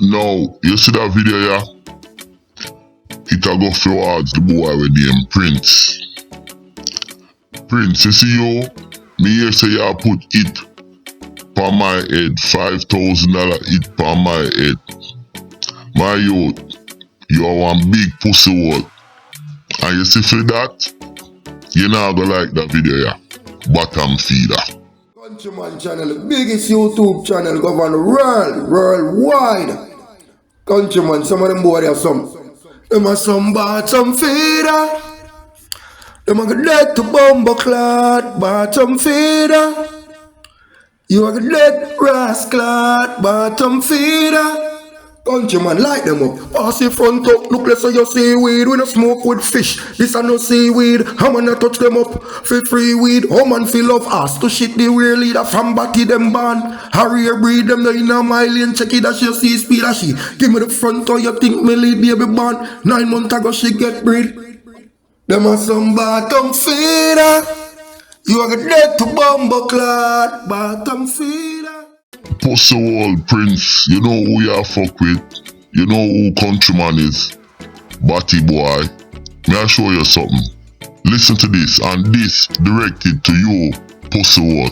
Now, you see that video, yeah? It a go towards the boy with name Prince. Prince, you see you? Me here say you put it on my head. $5,000 it on my head. My youth, you are one big pussy hole. And you see for that, you not gonna like that video, yeah? Bottom feeder. Countryman channel, the biggest YouTube channel govern the world, worldwide. Countryman, some of them boy are them are some bottom feeder. Them are dead to bomber clad, bottom feeder. You are dead rascal, bottom feeder. Countryman, light them up. Pass the front up, look less of your seaweed. We no smoke with fish, this a no seaweed. How man a touch them up, for free weed. How man feel love us to shit the real leader. From batty them ban, hurry breed them in a mile and check it that she see speed as she. Give me the front or you think me lead baby born. 9 months ago she get breed. Them are some bottom feeder. You are dead to bomber clad, bottom feeder. Pussy hole Prince, you know who you fuck with. You know who Countryman is. Batty boy. May I show you something? Listen to this, and this directed to you, pussy hole.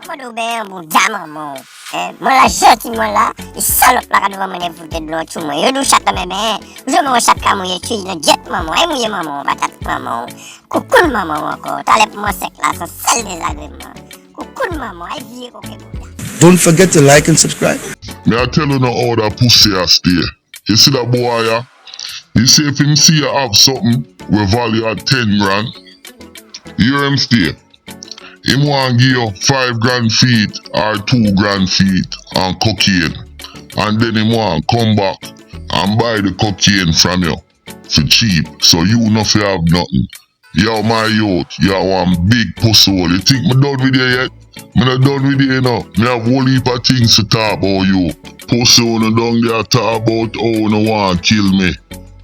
Modu be mon diamant mon. Mon la jeti mon la, il salope la kadou mon fouté de l'autre chou mon. Yo dou chat meme. Je mon chat ka mon tu le jet maman, et mouye maman, patate maman. Coucou maman encore. Talep mon sec là, ça seul désagrément. Coucou maman, ai vie ko ke. Don't forget to like and subscribe. May I tell you now how that pussy a stay? You see that boy, yeah? You see if him see you have something with value at 10 grand, you hear him stay. Him want give you 5 grand feet or 2 grand feet on cocaine. And then him want come back and buy the cocaine from you for cheap. So you not have nothing. Yo, my youth, you are one big pussy hole. You think me done with you yet? Me not done with you now. Me have whole heap of things to talk about you. Pussy hole down there talk about how you want kill me.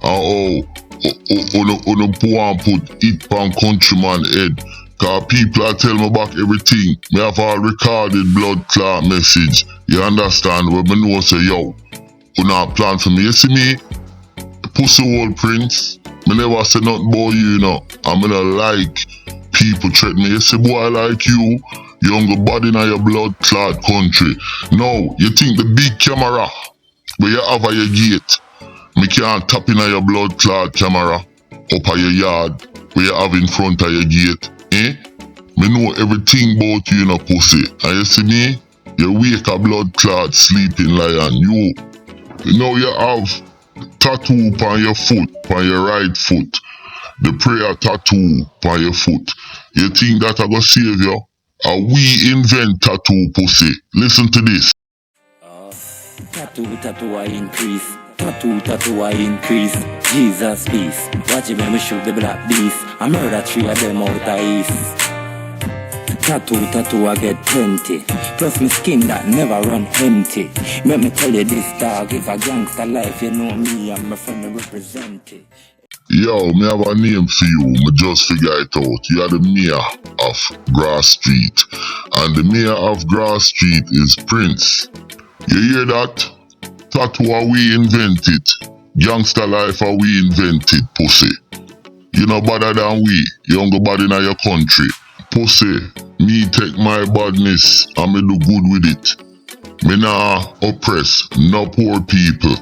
And how you want put it on Countryman head. Cause people are tell me back everything. Me have all recorded blood clot message. You understand? Where me know say yo, you not plan for me. You see me? Pussy hole Prince. Me never say nothing about you know. I'm gonna like people threaten me. You see boy like you younger body in your blood clot country. Now, you think the big camera where you have at your gate, me can't tap in your blood clot camera up at your yard where you have in front of your gate, eh? Me know everything about you in a pussy. And you see me? You wake a blood clot sleeping lion. You know you have tattoo on your foot, on your right foot. The prayer tattoo on your foot. You think that I go save you? We invent tattoo pussy. Listen to this. Tattoo I increase. Tattoo I increase. Jesus peace. Watch it when we shoot the black beast. I murder 3 of them out of east. Tattoo I get plenty. Plus my skin that never run empty. Let me tell you this dog, if a gangster life, you know me, I'm my friend to represent it. Yo, me have a name for you, me just figure it out. You are the mayor of Grass Street. And the mayor of Grass Street is Prince. You hear that? Tattoo are we invented. Gangster life are we invented, pussy. You know better than we, younger body in your country. Pussy, me take my badness and me do good with it. Me nah oppress no poor people.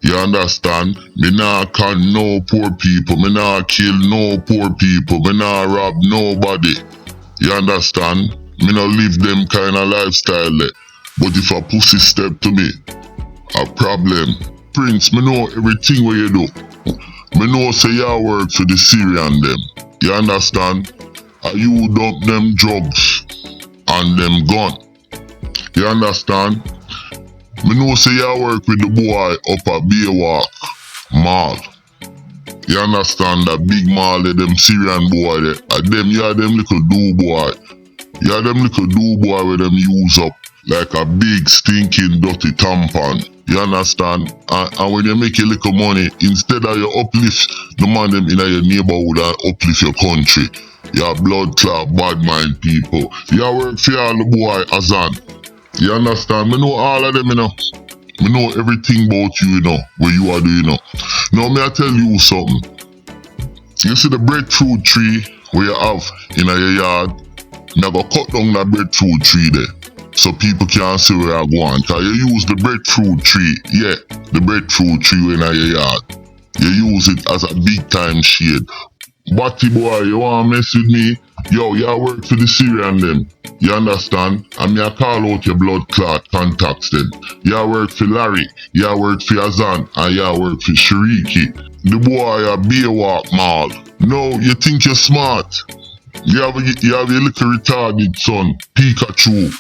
You understand? Me nah con no poor people. Me nah kill no poor people. Me nah rob nobody. You understand? Me nah live them kind of lifestyle. But if a pussy step to me, a problem. Prince, me know everything what you do. Me know say you work for the Syrian them. You understand? And you dump them drugs and them gun. You understand? Me know say you work with the boy up at Baywalk Mall. You understand that big mall there, them Syrian boy there. And them, you are them little do boy. You are them little do boy where them use up like a big stinking dirty tampon. You understand? And when you make a little money, instead of you uplift the man them in your neighborhood and uplift your country, you are blood clot, bad mind people. You work for all the boy Azan. You understand? Me know all of them, you know. Me know everything about you, you know, where you are doing, you know. Now, me I tell you something. You see the breadfruit tree where you have in your yard? Me I go cut down that breadfruit tree there, so people can see where I go on. Cause you use the breadfruit tree, yeah, the breadfruit tree in your yard. You use it as a big time shade. Batty boy, you wanna mess with me? Yo, you work for the Syrian them. You understand? And me I call out your blood clot contacts them. You work for Larry, you work for Azan, and you work for Shariki. The boy a beer walk mall. No, you think you're smart. You have your little retarded son, Pikachu.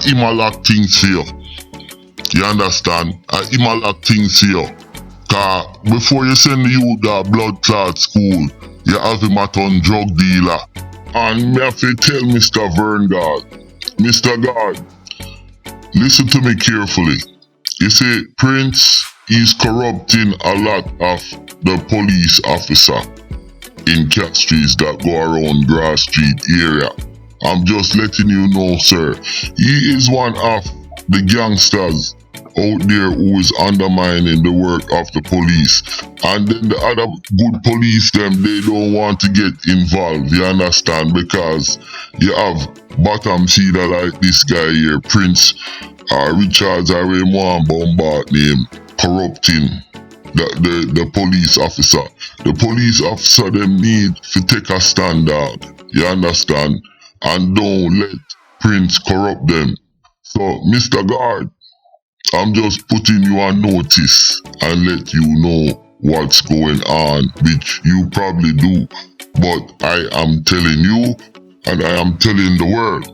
Him a lock things for you. You understand? Him a lock things for you. Cause before you send the youth to blood clot school, you have him at on drug dealer. And me have to tell Mr. Verngard, Mr. God, listen to me carefully. You see, Prince is corrupting a lot of the police officer in Castries that go around Grass Street area. I'm just letting you know, sir. He is one of the gangsters out there who is undermining the work of the police. And then the other good police, them, they don't want to get involved, you understand? Because you have bottom feeder like this guy here, Prince Richards, I really want bombard name, corrupting the police officer. The police officer, them need to take a stand out, you understand? And don't let Prince corrupt them. So, Mr. Guard, I'm just putting you on notice and let you know what's going on, which you probably do. But I am telling you, and I am telling the world,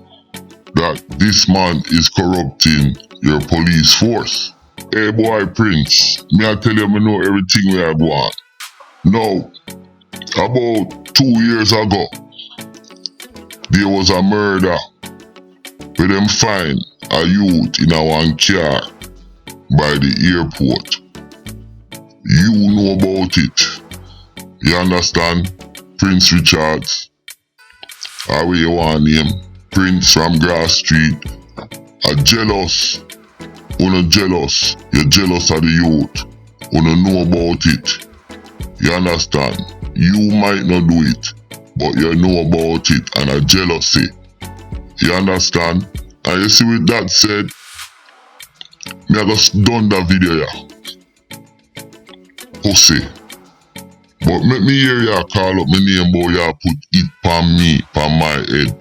that this man is corrupting your police force. Hey boy Prince, me I tell you me know everything where I go on. Now, about 2 years ago, there was a murder where them find a youth in a one car by the airport. You know about it. You understand? Prince Richards. How you want him? Prince from Grass Street. A jealous. Una jealous. You're jealous of the youth. Una know about it. You understand? You might not do it, but you know about it and a jealousy. You understand? And you see with that said, me I just done that video ya. Pussy. But make me hear ya call up my name boy ya put it pan me, pan my head.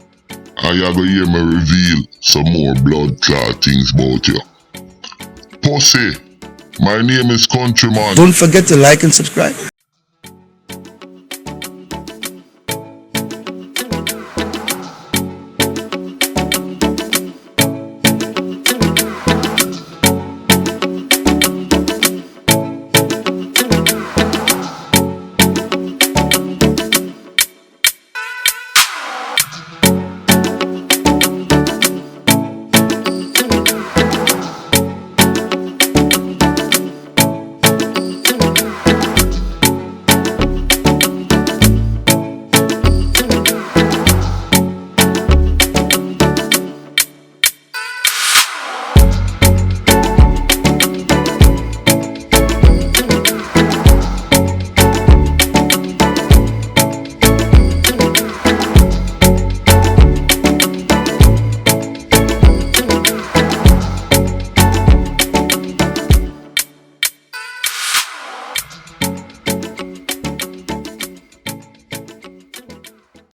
And you go hear me reveal some more blood clot things about you. Pussy. My name is Countryman. Don't forget to like and subscribe.